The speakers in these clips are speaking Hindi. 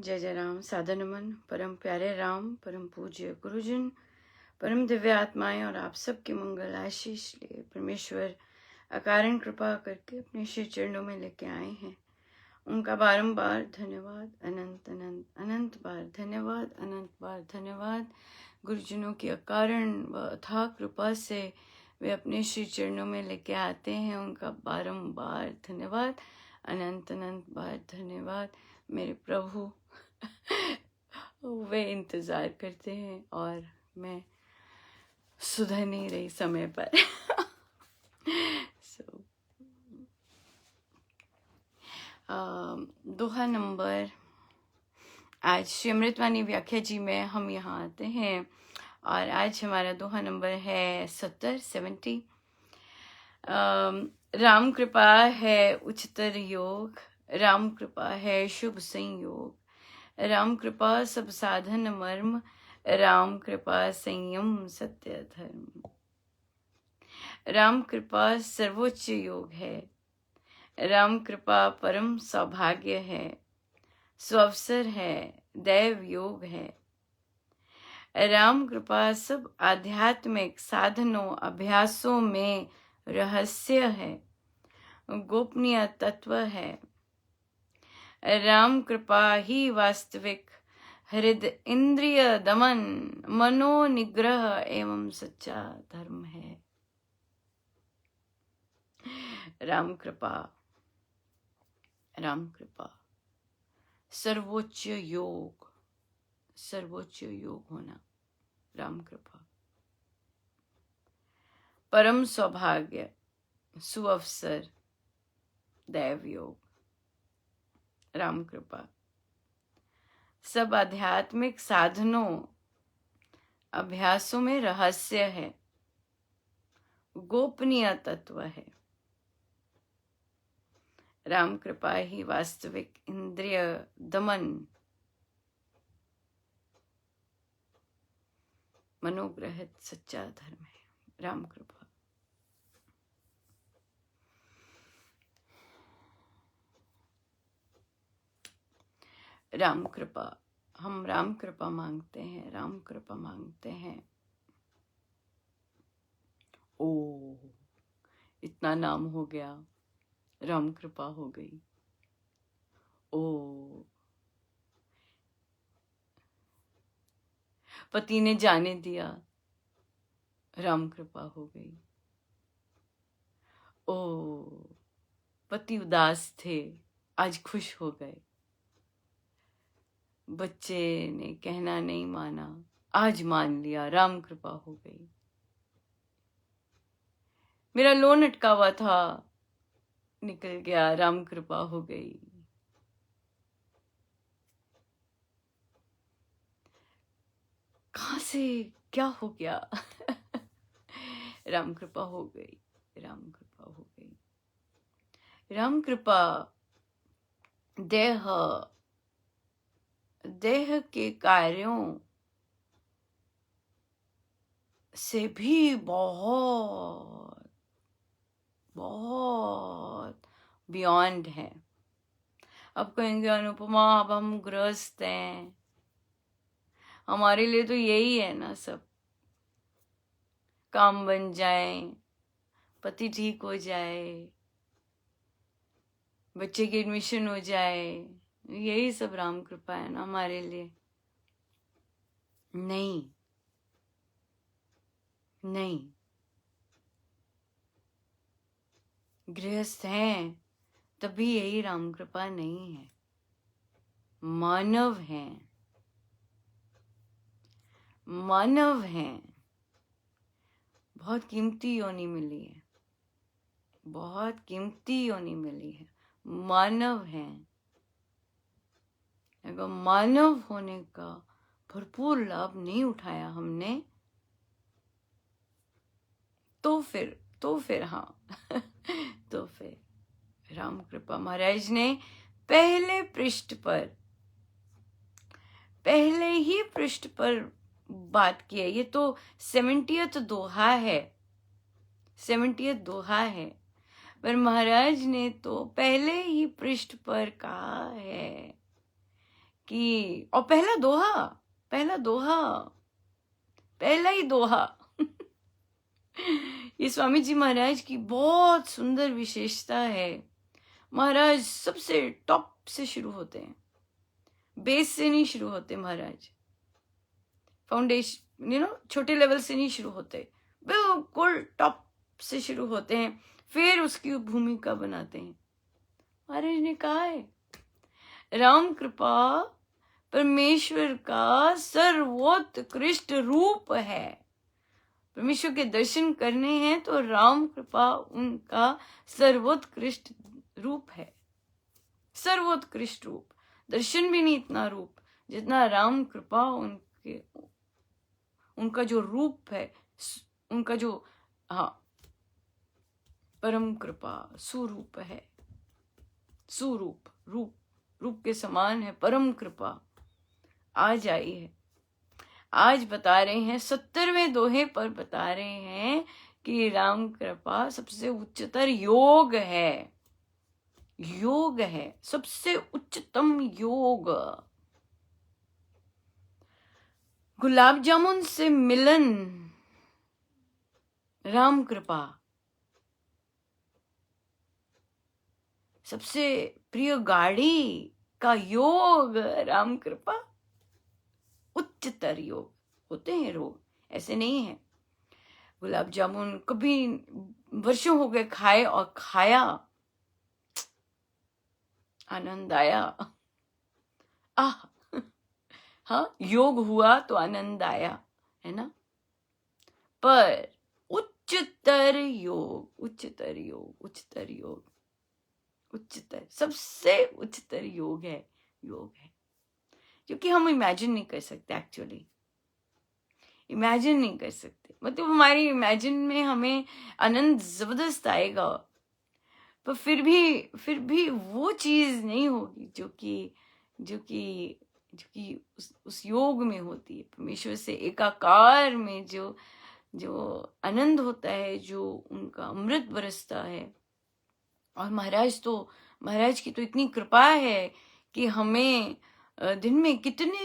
जय जय राम। साधु नमन। परम प्यारे राम, परम पूज्य गुरुजन, परम दिव्य आत्माएं और आप सबके मंगल आशीष लिए परमेश्वर अकारण कृपा करके अपने श्री चरणों में लेके आए हैं। उनका बारंबार धन्यवाद, अनंत अनंत अनंत बार धन्यवाद, अनंत बार धन्यवाद। गुरुजनों की अकारण व अथाह कृपा से वे अपने श्री चरणों में लेके आते हैं। उनका बारंबार धन्यवाद, अनंत अनंत बार धन्यवाद। मेरे प्रभु वे इंतज़ार करते हैं और मैं सुधर नहीं रही समय पर। so, दोहा नंबर, आज श्री अमृतवाणी व्याख्या जी में हम यहाँ आते हैं और आज हमारा दोहा नंबर है 70। राम कृपा है उच्चतर योग, राम कृपा है शुभ संयोग, राम कृपा सब साधन मर्म, राम कृपा संयम सत्य धर्म। राम कृपा सर्वोच्च योग है, राम कृपा परम सौभाग्य है, स्वावसर है, दैव योग है। राम कृपा सब आध्यात्मिक साधनों अभ्यासों में रहस्य है, गोपनीय तत्व है। राम कृपा ही वास्तविक हृदय इंद्रिय दमन, मनो निग्रह एवं सच्चा धर्म है। राम कृपा, राम कृपा सर्वोच्च योग, सर्वोच्च योग होना, राम कृपा परम सौभाग्य, सुअवसर, दैव योग। राम कृपा सब आध्यात्मिक साधनों अभ्यासों में रहस्य है, गोपनीय तत्व है। राम कृपा ही वास्तविक इंद्रिय दमन, मनोग्रहित सच्चा धर्म है। राम कृपा। राम कृपा, हम राम कृपा मांगते हैं, राम कृपा मांगते हैं। ओ, इतना नाम हो गया, राम कृपा हो गई। ओ, पति ने जाने दिया, राम कृपा हो गई। ओ, पति उदास थे, आज खुश हो गए। बच्चे ने कहना नहीं माना, आज मान लिया, राम कृपा हो गई। मेरा लोन अटका हुआ था, निकल गया, राम कृपा हो गई। कहां से क्या हो गया? राम कृपा हो गई, राम कृपा हो गई। राम कृपा देह, देह के कार्यों से भी बहुत बहुत बियॉन्ड है। अब कहेंगे अनुपमा, अब हम गृहस्थ हैं, हमारे लिए तो यही है ना सब, काम बन जाए, पति ठीक हो जाए, बच्चे की एडमिशन हो जाए, यही सब राम कृपा है ना हमारे लिए। नहीं, नहीं, गृहस्थ हैं तभी यही राम कृपा नहीं है। मानव हैं, मानव हैं, बहुत कीमती योनि मिली है, बहुत कीमती योनि मिली है, मानव हैं। अगर मानव होने का भरपूर लाभ नहीं उठाया हमने, तो फिर हाँ तो फिर राम कृपा महाराज ने पहले ही पृष्ठ पर बात की है। ये तो 70th दोहा है, 70th दोहा है, पर महाराज ने तो पहले ही पृष्ठ पर कहा है कि और पहला ही दोहा ये स्वामी जी महाराज की बहुत सुंदर विशेषता है। महाराज सबसे टॉप से शुरू होते हैं, बेस से नहीं शुरू होते महाराज, फाउंडेशन छोटे लेवल से नहीं शुरू होते, बिल्कुल टॉप से शुरू होते हैं, फिर उसकी भूमिका बनाते हैं। महाराज ने कहा है राम कृपा परमेश्वर का सर्वोत्कृष्ट रूप है। परमेश्वर के दर्शन करने हैं तो राम कृपा उनका सर्वोत्कृष्ट रूप है। सर्वोत्कृष्ट रूप, दर्शन भी नहीं इतना रूप जितना राम कृपा उनका जो रूप है, उनका जो परम कृपा स्वरूप है। स्वरूप रूप के समान है परम कृपा। आज आई है, आज बता रहे हैं 70वें दोहे पर बता रहे हैं कि राम कृपा सबसे उच्चतर योग है, सबसे उच्चतम योग। गुलाब जामुन से मिलन राम कृपा, सबसे प्रिय गाड़ी का योग राम कृपा, उच्चतर योग। होते हैं रोग, ऐसे नहीं है। गुलाब जामुन कभी वर्षों हो गए खाए और खाया, आनंद आया, हाँ योग हुआ तो आनंद आया, है ना। पर उच्चतर सबसे उच्चतर योग है क्योंकि हम इमेजिन नहीं कर सकते, एक्चुअली इमेजिन नहीं कर सकते। मतलब हमारी इमेजिन में हमें आनंद जबरदस्त आएगा, पर फिर भी वो चीज नहीं होगी जो कि उस योग में होती है। परमेश्वर से एकाकार में जो आनंद होता है, जो उनका अमृत बरसता है। और महाराज की तो इतनी कृपा है कि हमें दिन में कितने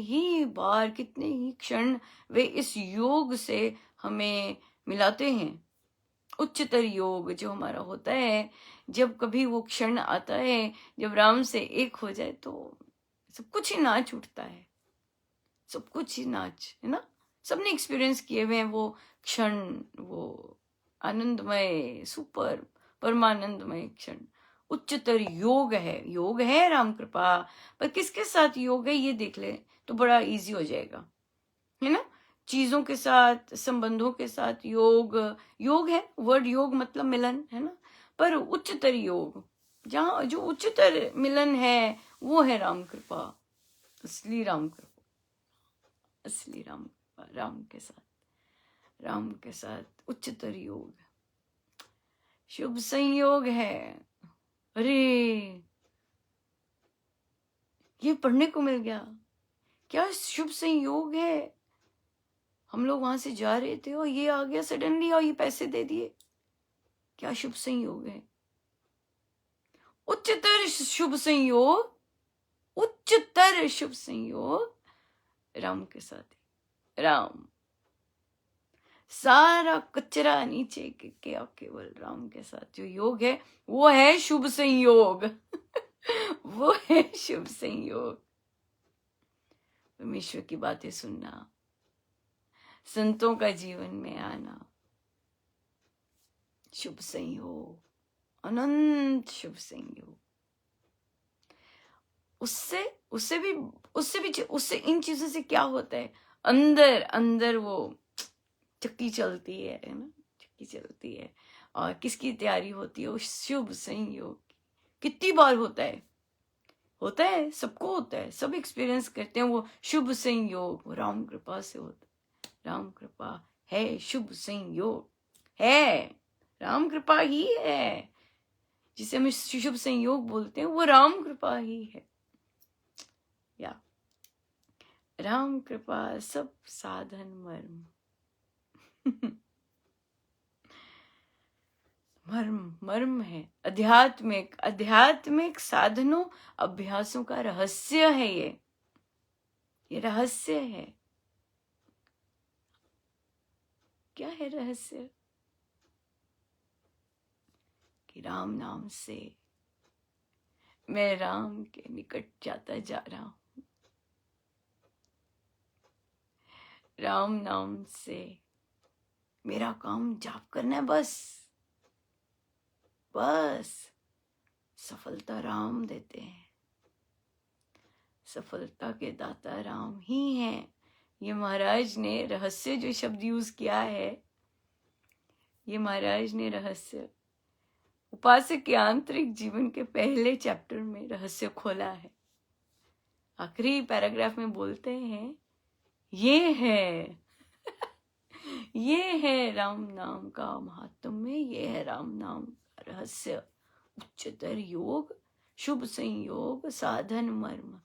ही बार, कितने ही क्षण वे इस योग से हमें मिलाते हैं। उच्चतर योग जो हमारा होता है, जब कभी वो क्षण आता है जब राम से एक हो जाए तो सब कुछ ही नाच उठता है, सब कुछ ही नाच, है ना। सबने एक्सपीरियंस किए हुए हैं वो क्षण, वो आनंदमय सुपर परमानंदमय क्षण। उच्चतर योग है राम कृपा। पर किसके साथ योग है ये देख ले तो बड़ा इजी हो जाएगा, है ना। चीजों के साथ, संबंधों के साथ योग है। वर्ड योग मतलब मिलन, है ना। पर उच्चतर योग, जहां जो उच्चतर मिलन है वो है राम कृपा, असली राम कृपा, असली राम कृपा। राम के साथ उच्चतर योग, शुभ संयोग है। अरे ये पढ़ने को मिल गया, क्या शुभ संयोग है। हम लोग वहां से जा रहे थे और ये आ गया सडनली और ये पैसे दे दिए, क्या शुभ संयोग है। उच्चतर शुभ संयोग, उच्चतर शुभ संयोग राम के साथ। राम, सारा कचरा नीचे के और केवल राम के साथ जो योग है वो है शुभ संयोग वो है शुभ संयोग। परमेश्वर की बातें सुनना, संतों का जीवन में आना, शुभ संयोग, अनंत शुभ संयोग। उससे इन चीजों से क्या होता है, अंदर वो चक्की चलती है ना, चक्की चलती है। और किसकी तैयारी होती है, उस शुभ संयोग की। कितनी बार होता है, सबको होता है, सब एक्सपीरियंस करते हैं वो शुभ संयोग। वो राम कृपा से होता है। राम कृपा है, शुभ संयोग है, राम कृपा ही है। जिसे हम शुभ संयोग बोलते हैं वो राम कृपा ही है। या राम कृपा सब साधन मर्म मर्म है। आध्यात्मिक साधनों अभ्यासों का रहस्य है ये। ये रहस्य है। क्या है रहस्य? कि राम नाम से मैं राम के निकट जाता जा रहा हूं। राम नाम से मेरा काम जाप करना है, बस बस। सफलता राम देते हैं, सफलता के दाता राम ही हैं। ये महाराज ने रहस्य जो शब्द यूज किया है, ये महाराज ने रहस्य उपासक के आंतरिक जीवन के पहले चैप्टर में रहस्य खोला है। आखिरी पैराग्राफ में बोलते हैं, ये है ये है राम नाम का महात्म्य, ये है राम नाम का रहस्य। उच्चतर योग, शुभ संयोग, साधन मर्म।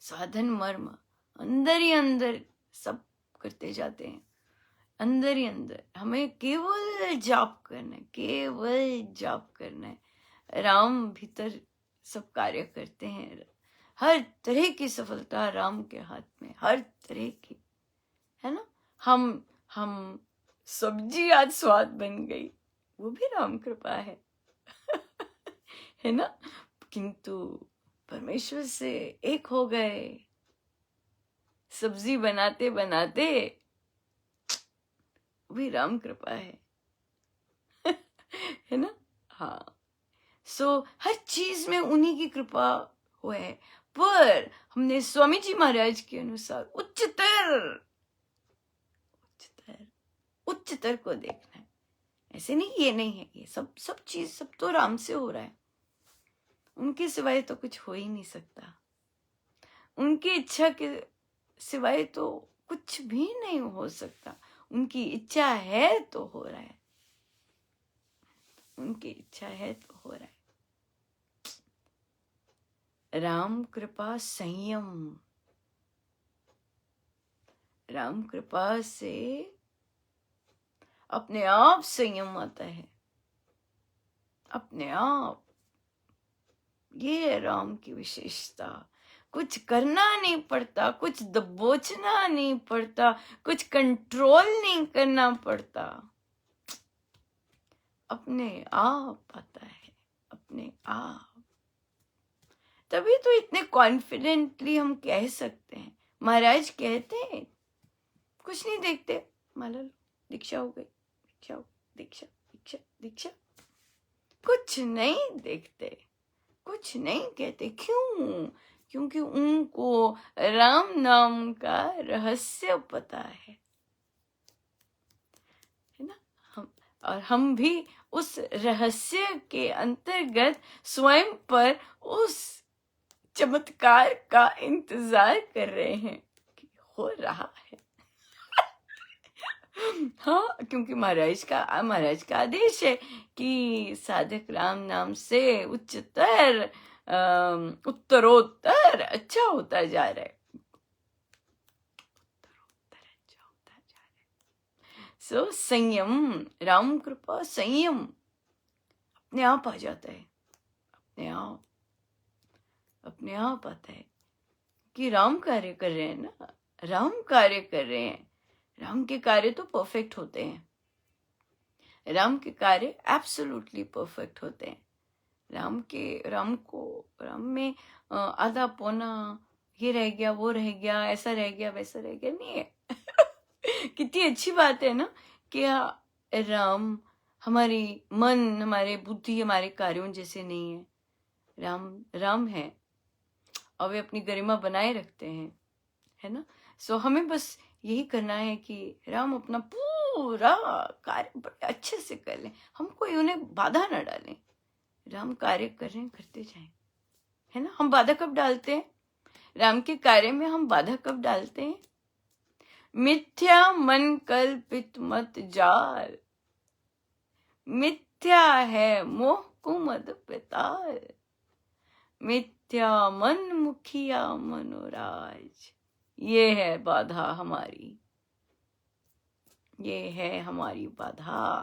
साधन मर्म अंदर ही अंदर सब करते जाते हैं, अंदर ही अंदर। हमें केवल जाप करना है, केवल जाप करना है। राम भीतर सब कार्य करते हैं। हर तरह की सफलता राम के हाथ में, हर तरह की, है ना। हम सब्जी आज स्वाद बन गई, वो भी राम कृपा है है ना। किंतु परमेश्वर से एक हो गए, सब्जी बनाते बनाते, भी राम कृपा है है ना। हाँ, सो हर चीज में उन्हीं की कृपा हुआ है। पर हमने स्वामी जी महाराज के अनुसार उच्चतर उच्चतर को देखना है। ऐसे नहीं, ये नहीं है, ये सब चीज सब तो राम से हो रहा है। उनके सिवाय तो कुछ हो ही नहीं सकता। उनकी इच्छा के सिवाय तो कुछ भी नहीं हो सकता। उनकी इच्छा है तो हो रहा है, उनकी इच्छा है तो हो रहा है। राम कृपा संयम, राम कृपा से अपने आप संयम आता है, अपने आप। ये है राम की विशेषता। कुछ करना नहीं पड़ता, कुछ दबोचना नहीं पड़ता, कुछ कंट्रोल नहीं करना पड़ता, अपने आप आता है, अपने आप। तभी तो इतने कॉन्फिडेंटली हम कह सकते हैं। महाराज कहते हैं, कुछ नहीं देखते, माला लो, दीक्षा हो गई, दीक्षा हो, दीक्षा दीक्षा दीक्षा, कुछ नहीं देखते, कुछ नहीं कहते। क्यों? क्योंकि उनको राम नाम का रहस्य पता है ना। हम भी उस रहस्य के अंतर्गत स्वयं पर उस चमत्कार का इंतजार कर रहे हैं कि हो रहा है हाँ, क्योंकि महाराज का आदेश है कि साधक राम नाम से उच्चतर उत्तरोत्तर अच्छा होता जा रहा है, उत्तरोत्तर अच्छा होता जा रहा है। सो संयम, राम कृपा संयम अपने आप आ जाता है, अपने आप आता है कि राम कार्य कर रहे हैं ना, राम कार्य कर रहे हैं। राम के कार्य तो परफेक्ट होते हैं, राम के कार्य एब्सोल्युटली परफेक्ट होते हैं। राम में आधा पौना ये रह गया, वो रह गया, ऐसा रह गया, वैसा रह गया नहीं है कितनी अच्छी बात है ना कि राम हमारी मन, हमारे बुद्धि, हमारे कार्यों जैसे नहीं है। राम है और वे अपनी गरिमा बनाए रखते हैं, है ना। सो हमें बस यही करना है कि राम अपना पूरा कार्य बड़े अच्छे से कर लें, हम कोई उन्हें बाधा ना डालें। राम कार्य कर रहे हैं, करते जाएं, है ना। हम बाधा कब डालते हैं राम के कार्य में? हम बाधा कब डालते हैं? मिथ्या मन कल्पित मत जाल, मिथ्या है मोह कुमद पिताल, मिथ्या मन मुखिया मनोराज। ये है बाधा हमारी, ये है हमारी बाधा।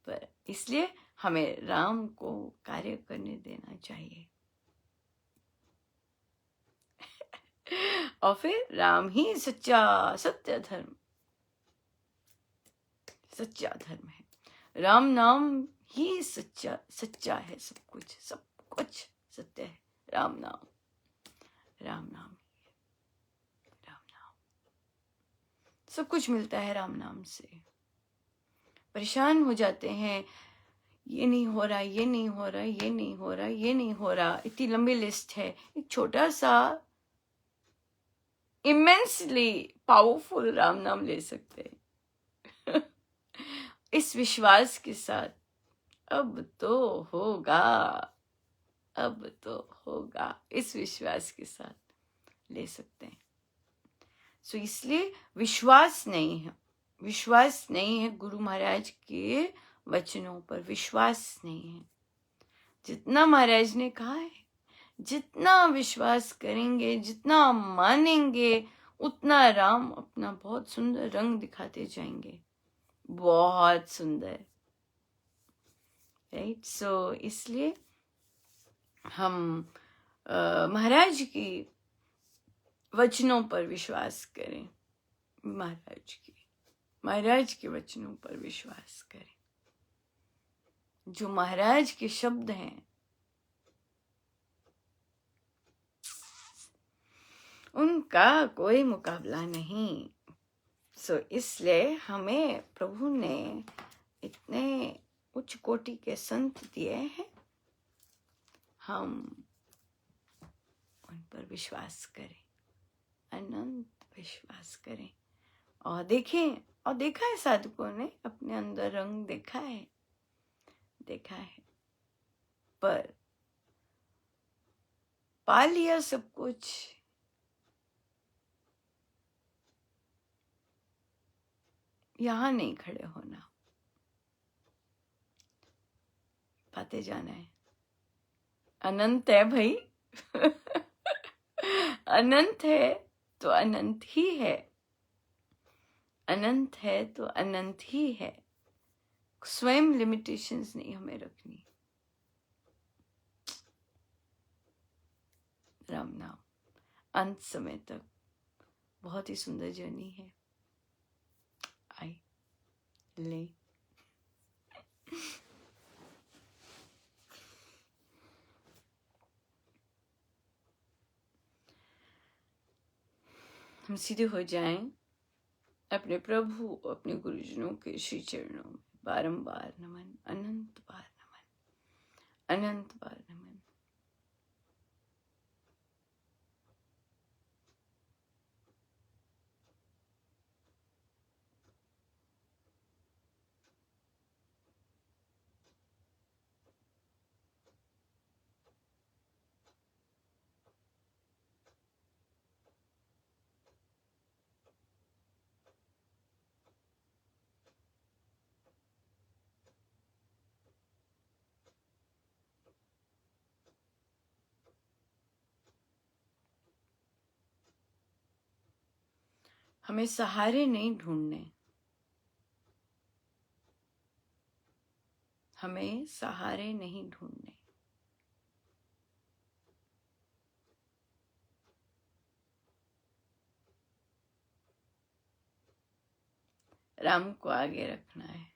पर इसलिए हमें राम को कार्य करने देना चाहिए और फिर राम ही सच्चा सत्य धर्म, सच्चा धर्म है। राम नाम ही सच्चा, सच्चा है। सब कुछ, सब कुछ सत्य है। राम नाम, राम नाम, राम नाम, सब कुछ मिलता है राम नाम से। परेशान हो जाते हैं, ये नहीं हो रहा, ये नहीं हो रहा, ये नहीं हो रहा, ये नहीं हो रहा, इतनी लंबी लिस्ट है। एक छोटा सा इमेंसली पावरफुल राम नाम ले सकते हैं इस विश्वास के साथ, अब तो होगा, अब तो होगा, इस विश्वास के साथ ले सकते हैं। सो इसलिए विश्वास नहीं है, विश्वास नहीं है गुरु महाराज के वचनों पर, विश्वास नहीं है। जितना महाराज ने कहा है, जितना विश्वास करेंगे, जितना मानेंगे, उतना राम अपना बहुत सुंदर रंग दिखाते जाएंगे, बहुत सुंदर। राइट? सो इसलिए हम महाराज की वचनों पर विश्वास करें, महाराज के वचनों पर विश्वास करें। जो महाराज के शब्द हैं, उनका कोई मुकाबला नहीं। सो इसलिए हमें प्रभु ने इतने उच्च कोटि के संत दिए हैं, हम उन पर विश्वास करें, अनंत विश्वास करें। और देखें, और देखा है साधुकों ने अपने अंदर रंग देखा है, देखा है, पर पा लिया सब कुछ, यहां नहीं खड़े होना, पाते जाना है। अनंत है भाई अनंत है तो अनंत ही है, अनंत है तो अनंत ही है। स्वयं लिमिटेशंस नहीं हमें रखनी। राम नाम अंत समय तक बहुत ही सुंदर जर्नी है। आई ले हम सीधे हो जाएं अपने प्रभु, अपने गुरुजनों के श्री चरणों में बारंबार नमन, अनंत बार नमन, अनंत बार नमन। हमें सहारे नहीं ढूंढने, हमें सहारे नहीं ढूंढने। राम को आगे रखना है।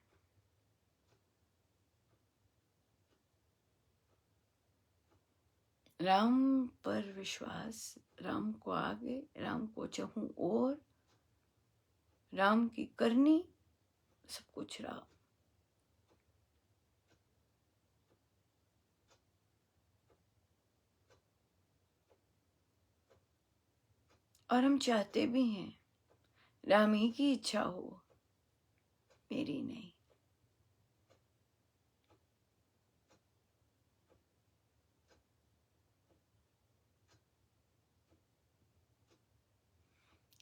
राम पर विश्वास, राम को आगे, राम को चाहूं और राम की करनी, सब कुछ राम। और हम चाहते भी हैं राम ही की इच्छा हो, मेरी नहीं।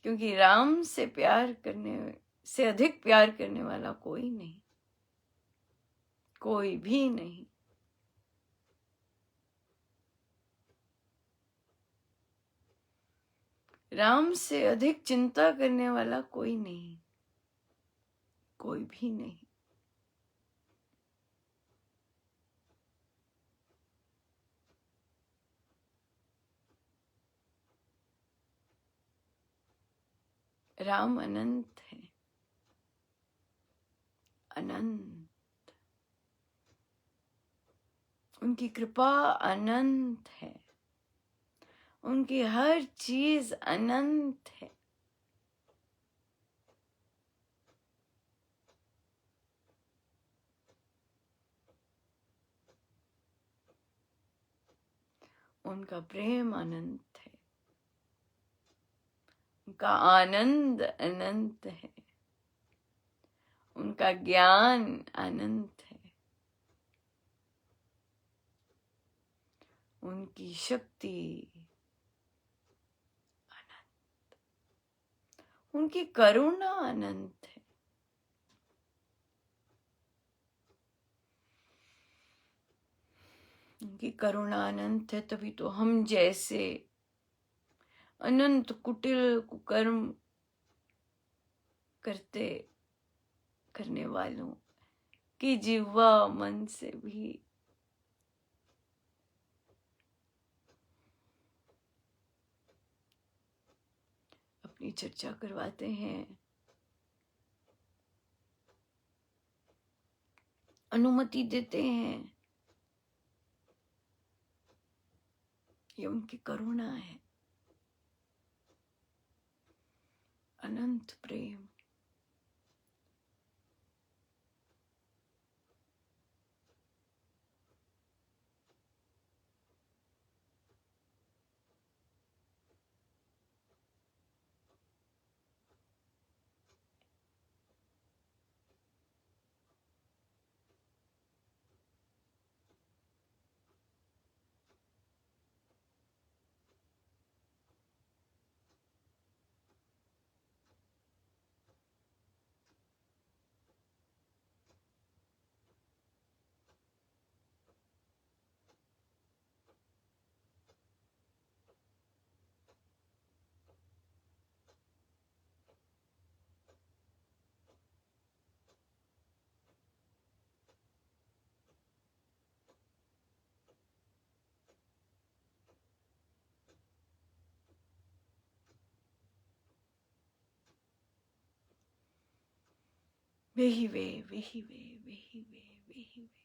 क्योंकि राम से प्यार करने से अधिक प्यार करने वाला कोई नहीं, कोई भी नहीं। राम से अधिक चिंता करने वाला कोई नहीं, कोई भी नहीं। राम अनंत है, अनंत। उनकी कृपा अनंत है, उनकी हर चीज अनंत है। उनका प्रेम अनंत है, उनका आनंद अनंत है, उनका ज्ञान अनंत है, उनकी शक्ति अनंत, उनकी करुणा अनंत है। उनकी करुणा अनंत है, तभी तो हम जैसे अनंत कुटिल कुकर्म करने वालों की जिह्वा मन से भी अपनी चर्चा करवाते हैं, अनुमति देते हैं। ये उनकी करुणा है, अनंत प्रेम। वही वे, वही वे, वही वे, वही वे,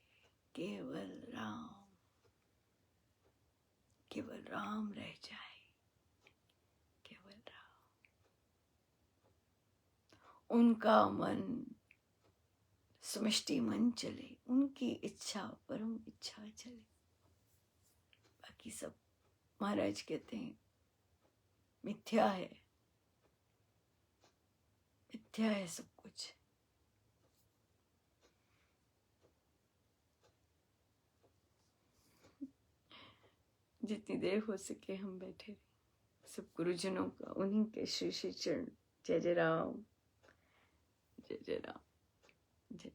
केवल राम, केवल राम रह जाए, केवल राम। उनका मन समष्टि मन चले, उनकी इच्छा परम इच्छा चले। बाकी सब महाराज कहते हैं मिथ्या है, मिथ्या है सब कुछ। जितनी देर हो सके हम बैठे रहे। सब गुरुजनों का, उन्हीं के श्री श्री चरण। जय जय राम, जय जय राम, जय।